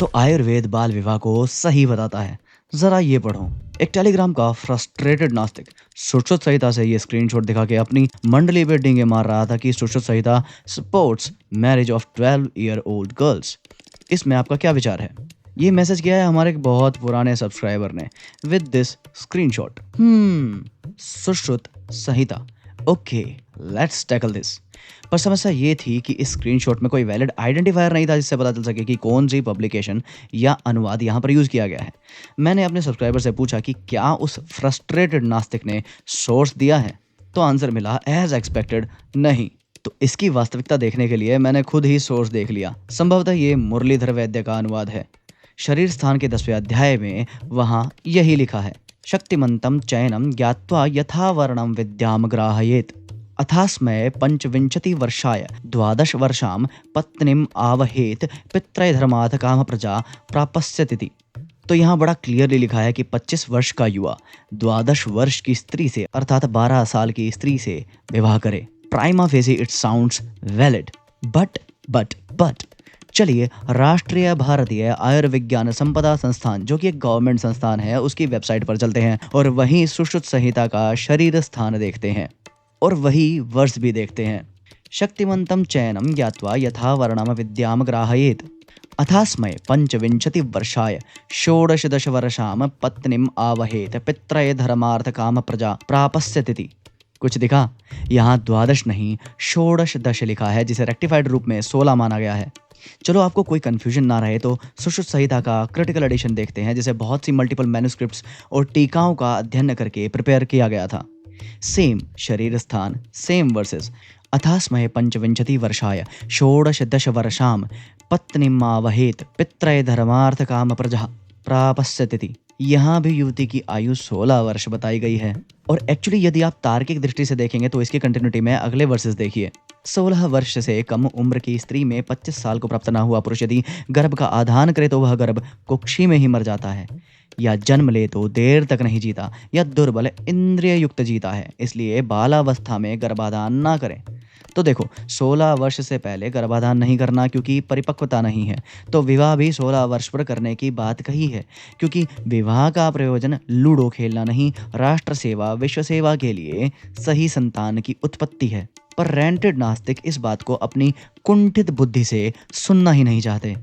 तो आयुर्वेद बाल विवाह को सही बताता है। जरा ये पढ़ो। एक टेलीग्राम का फ्रस्ट्रेटेड नास्तिक सुश्रुत संहिता से ये स्क्रीनशॉट दिखा के अपनी मंडली पे डींगे मार रहा था कि Sushruta Samhita supports marriage of 12-year-old girls. इसमें आपका क्या विचार है? ये मैसेज किया है हमारे एक बहुत पुराने सब्सक्राइबर ने with this screenshot. Sushruta Samhita, okay, let's tackle this. पर समस्या ये थी कि इस स्क्रीनशॉट में कोई वैलिड आइडेंटिफायर नहीं था जिससे पता चल सके कि कौन सी पब्लिकेशन या अनुवाद यहाँ पर यूज़ किया गया है। मैंने अपने सब्सक्राइबर से पूछा कि क्या उस फ्रस्ट्रेटेड नास्तिक ने सोर्स दिया है, तो आंसर मिला एज एक्सपेक्टेड, नहीं। तो इसकी वास्तविकता देखने के लिए मैंने खुद ही सोर्स देख लिया। संभवतः ये मुरलीधर वैद्य का अनुवाद है। शरीर स्थान के 10वें अध्याय में वहाँ यही लिखा है, शक्तिमंतम चयनम ज्ञात्वा यथावर्णम विद्याम ग्राहयेत अथास्मय पंचविंशति वर्षाय 12 वर्षाम पत्नीम आवहेत पितृधर्माथ काम प्रजा प्रापस्यति। तो यहाँ बड़ा क्लियरली लिखा है कि 25 वर्ष का युवा 12 वर्ष की स्त्री से अर्थात 12 साल की स्त्री से विवाह करे। Prima facie it sounds valid, but चलिए राष्ट्रीय भारतीय आयुर्विज्ञान संपदा संस्थान, जो कि एक गवर्नमेंट संस्थान है, उसकी वेबसाइट पर चलते हैं और वहीं सुश्रुत संहिता का शरीर स्थान देखते हैं और वही वर्ष भी देखते हैं। शक्तिमंतम चयनम ज्ञात्वा यथा वर्णम विद्याम ग्राहयेत अथास्मय पंचविंशति वर्षाय 16 वर्षाम पत्नीम आवहेत पित्रय धर्मार्थ काम प्रजा प्रापस्यति। कुछ दिखा? यहाँ 12 नहीं 16 लिखा है, जिसे रेक्टिफाइड रूप में 16 माना गया है। चलो आपको कोई कंफ्यूजन ना रहे तो सुश्रुत संहिता का क्रिटिकल एडिशन देखते हैं, जिसे बहुत सी मल्टीपल मैन्युस्क्रिप्ट्स और टीकाओं का अध्ययन करके प्रिपेयर किया गया था। सेम शरीर स्थान, सेम वर्सेस। अथास्मय पंचविंशति वर्षाय 16 वर्षाम पत्नीमावहेत पित्रय धर्मार्थ काम प्रजा प्रापस्यति। यहाँ भी युवती की आयु 16 वर्ष बताई गई है। और एक्चुअली यदि आप तार्किक दृष्टि से देखेंगे तो इसकी कंटिन्यूटी में अगले वर्सेस देखिए। 16 वर्ष से कम उम्र की स्त्री में 25 साल को प्राप्त न हुआ पुरुष यदि गर्भ का आधान करे तो वह गर्भ कुक्षी में ही मर जाता है, या जन्म ले तो देर तक नहीं जीता, या दुर्बल इंद्रिय युक्त जीता है। इसलिए बालावस्था में गर्भाधान ना करें। तो देखो 16 वर्ष से पहले गर्भाधान नहीं करना क्योंकि परिपक्वता नहीं है, तो विवाह भी 16 वर्ष पर करने की बात कही है, क्योंकि विवाह का प्रयोजन लूडो खेलना नहीं, राष्ट्र सेवा विश्व सेवा के लिए सही संतान की उत्पत्ति है। पर रेंटेड नास्तिक इस बात को अपनी कुंठित बुद्धि से सुनना ही नहीं चाहते।